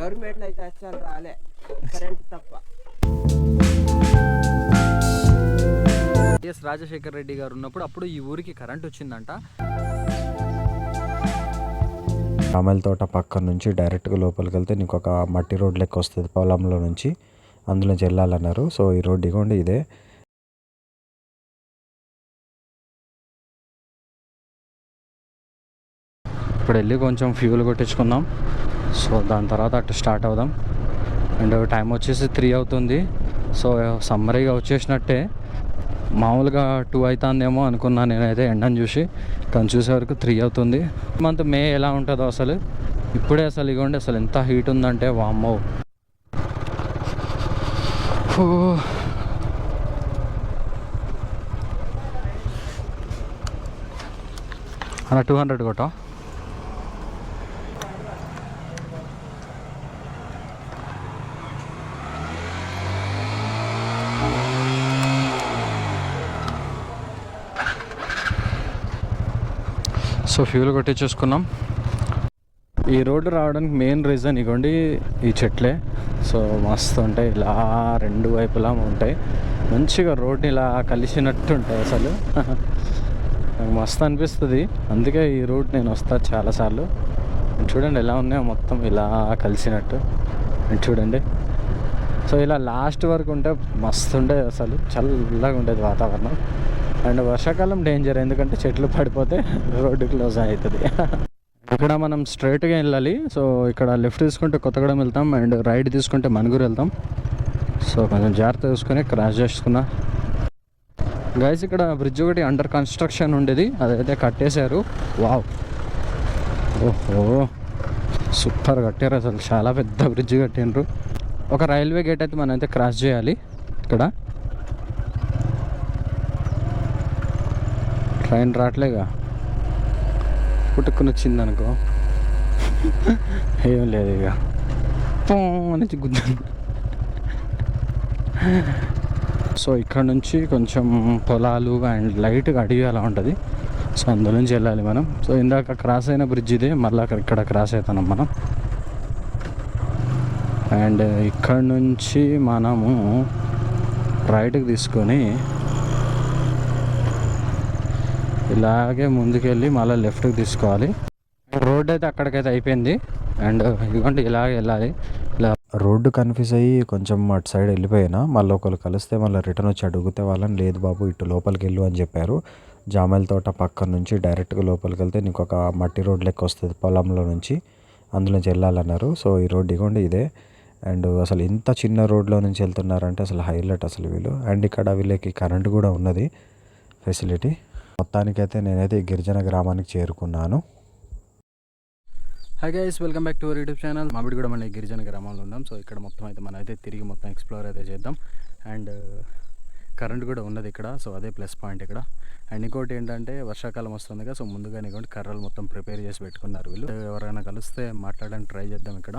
గవర్నమెంట్లో అయితే అస్సలు రాలే, కరెంట్ తప్ప. ఎస్ రాజశేఖర్ రెడ్డి గారు ఉన్నప్పుడు అప్పుడు ఈ ఊరికి కరెంట్ వచ్చిందంట. రామల తోట పక్కన నుంచి డైరెక్ట్గా లోపలికి వెళ్తే నీకు ఒక మట్టి రోడ్ లెక్క వస్తుంది పొలంలో నుంచి, అందులో వెళ్ళాలన్నారు. సో ఈ రోడ్ ఇగోండి ఇదే. ఇప్పుడు వెళ్ళి కొంచెం ఫ్యూల్ కొట్టించుకుందాం. సో దాని తర్వాత అటు స్టార్ట్ అవుదాం. అండ్ టైం వచ్చేసి 3 అవుతుంది. సో సమ్మరీగా వచ్చేసినట్టే. మామూలుగా 2 అవుతుందేమో అనుకున్నాను నేనైతే ఎండని చూసి, కానీ చూసే వరకు 3 అవుతుంది. మంత్ మే ఎలా ఉంటుందో అసలు ఇప్పుడే అసలు ఇగోండి అసలు ఎంత హీట్ ఉందంటే వామ్మో. అలా 200 కొట్టా. సో ఫ్యూల్ కొట్టించేసుకున్నాం. ఈ రోడ్డు రావడానికి మెయిన్ రీజన్ ఇగోండి ఈ చెట్లే. సో మస్తు ఉంటాయి, ఇలా 2 వైపులా ఉంటాయి. మంచిగా రోడ్ని ఇలా కలిసినట్టు ఉంటాయి అసలు. నాకు మస్తు అనిపిస్తుంది, అందుకే ఈ రూట్ నేను వస్తాను చాలాసార్లు. చూడండి ఎలా ఉన్నాయో మొత్తం ఇలా కలిసినట్టు చూడండి. సో ఇలా లాస్ట్ వరకు ఉంటే మస్తు ఉండేది అసలు, చల్లగా ఉండేది వాతావరణం. అండ్ వర్షాకాలం డేంజర్, ఎందుకంటే చెట్లు పడిపోతే రోడ్డు క్లోజ్ అవుతుంది. ఇక్కడ మనం స్ట్రైట్గా వెళ్ళాలి. సో ఇక్కడ లెఫ్ట్ తీసుకుంటే కొత్తగూడెం వెళ్తాం, అండ్ రైట్ తీసుకుంటే మనుగురు వెళ్తాం. సో కొంచెం జాగ్రత్త చూసుకొని క్రాస్ చేసుకున్నా. గైస్ ఇక్కడ బ్రిడ్జ్ ఒకటి అండర్ కన్స్ట్రక్షన్ ఉండేది, అదైతే కట్టేశారు. వావ్, ఓహో సూపర్ కట్టారు అసలు, చాలా పెద్ద బ్రిడ్జ్ కట్టిండ్రు. ఒక రైల్వే గేట్ అయితే మనం అయితే క్రాస్ చేయాలి. ఇక్కడ ట్రైన్ రావట్లేగా, పుట్టుకుని వచ్చింది అనుకో, ఏం లేదు ఇక నుంచి గుద్దాను. సో ఇక్కడ నుంచి కొంచెం పొలాలు అండ్ లైట్గా అడిగి అలా ఉంటుంది. సో అందులోంచి వెళ్ళాలి మనం. సో ఇందాక క్రాస్ అయిన బ్రిడ్జ్ ఇదే, మళ్ళీ ఇక్కడ క్రాస్ అవుతున్నాం మనం. అండ్ ఇక్కడ నుంచి మనము రైట్కి తీసుకొని ఇలాగే ముందుకెళ్ళి మళ్ళీ లెఫ్ట్కి తీసుకోవాలి. రోడ్ అయితే అక్కడికైతే అయిపోయింది. అండ్ ఇదిగోండి ఇలాగే వెళ్ళాలి. ఇలా రోడ్డు కన్ఫ్యూజ్ అయ్యి కొంచెం అటు సైడ్ వెళ్ళిపోయినా, మళ్ళీ ఒకరు కలిస్తే మళ్ళీ రిటర్న్ వచ్చి అడిగితే వాళ్ళని లేదు బాబు ఇటు లోపలికి వెళ్ళు అని చెప్పారు. జామల తోట పక్కన నుంచి డైరెక్ట్గా లోపలికి వెళ్తే నీకు ఒక మట్టి రోడ్ లెక్క వస్తుంది పొలంలో నుంచి, అందులోంచి వెళ్ళాలన్నారు. సో ఈ రోడ్ ఇగోండి ఇదే. అండ్ అసలు ఇంత చిన్న రోడ్లో నుంచి వెళ్తున్నారంటే అసలు హైలైట్ అసలు వీళ్ళు. అండ్ ఇక్కడ వీళ్ళకి కరెంట్ కూడా ఉన్నది ఫెసిలిటీ. మొత్తానికైతే నేనైతే ఈ గిరిజన గ్రామానికి చేరుకున్నాను. Hi guys, welcome back to our YouTube channel. Mamidigudem అనే గిరిజన గ్రామంలో ఉన్నాం. సో ఇక్కడ మొత్తం అయితే మనం అయితే తిరిగి మొత్తం ఎక్స్ప్లోర్ అయితే చేద్దాం. అండ్ కరెంట్ కూడా ఉన్నది ఇక్కడ, సో అదే ప్లస్ పాయింట్ ఇక్కడ. అండ్ ఇంకోటి ఏంటంటే వర్షాకాలం వస్తుంది కదా, సో ముందుగానే ఇంకోటి కర్రలు మొత్తం ప్రిపేర్ చేసి పెట్టుకున్నారు వీళ్ళు. ఎవరైనా కలిస్తే మాట్లాడడానికి ట్రై చేద్దాం ఇక్కడ.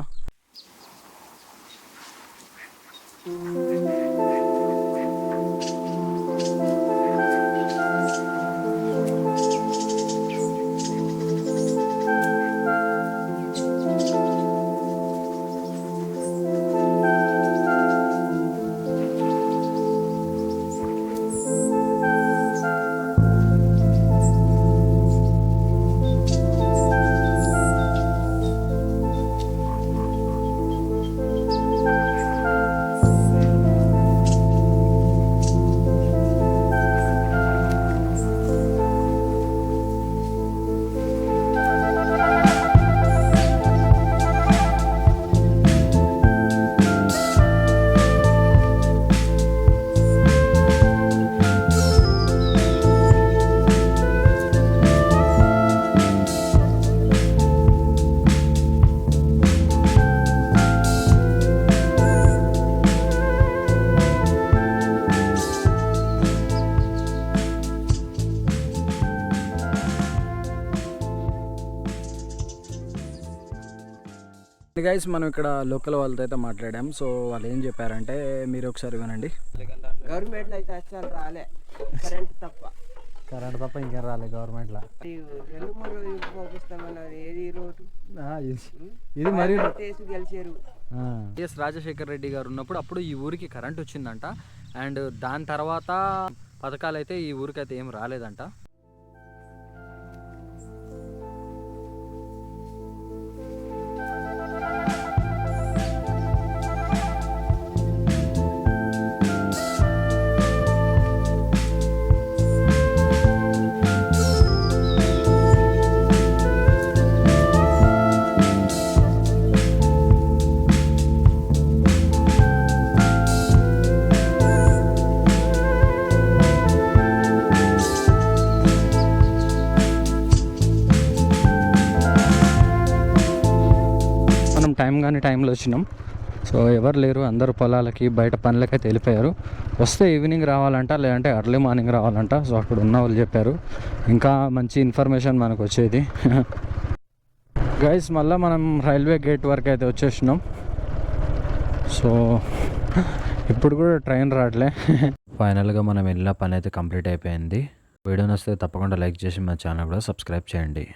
గైస్ మనం ఇక్కడ లోకల్ వాళ్ళతో అయితే మాట్లాడాం. సో వాళ్ళు ఏం చెప్పారంటే మీరు ఒకసారి వినండి. గవర్నమెంట్లో అయితే అస్సలు రాలే, కరెంట్ తప్ప. కరెంట్ తప్ప ఇంకేం రాలేదు గవర్నమెంట్లో. రెండు మూడు రోజులు పంపిస్తామన్నది ఏది ఈ రోడ్డు ఇది మరి చేసి గెలిచారు. ఎస్ రాజశేఖర్ రెడ్డి గారు ఉన్నప్పుడు అప్పుడు ఈ ఊరికి కరెంట్ వచ్చిందంట. అండ్ దాని తర్వాత పథకాలు అయితే ఈ ఊరికి అయితే ఏం రాలేదంట. టైంలో వచ్చినాం. సో ఎవరు లేరు, అందరూ పొలాలకి బయట పనులకైతే వెళ్ళిపోయారు. వస్తే ఈవినింగ్ రావాలంట, లేదంటే ఎర్లీ మార్నింగ్ రావాలంట. సో అక్కడ ఉన్న వాళ్ళు చెప్పారు, ఇంకా మంచి ఇన్ఫర్మేషన్ మనకు వచ్చేది. గైస్ మళ్ళీ మనం రైల్వే గేట్ వరకు అయితే వచ్చేసినాం. సో ఇప్పుడు కూడా ట్రైన్ రావట్లే. ఫైనల్గా మనం వెళ్ళిన పని అయితే కంప్లీట్ అయిపోయింది. వీడియో నచ్చితే తప్పకుండా లైక్ చేసి మా ఛానల్ కూడా సబ్స్క్రైబ్ చేయండి.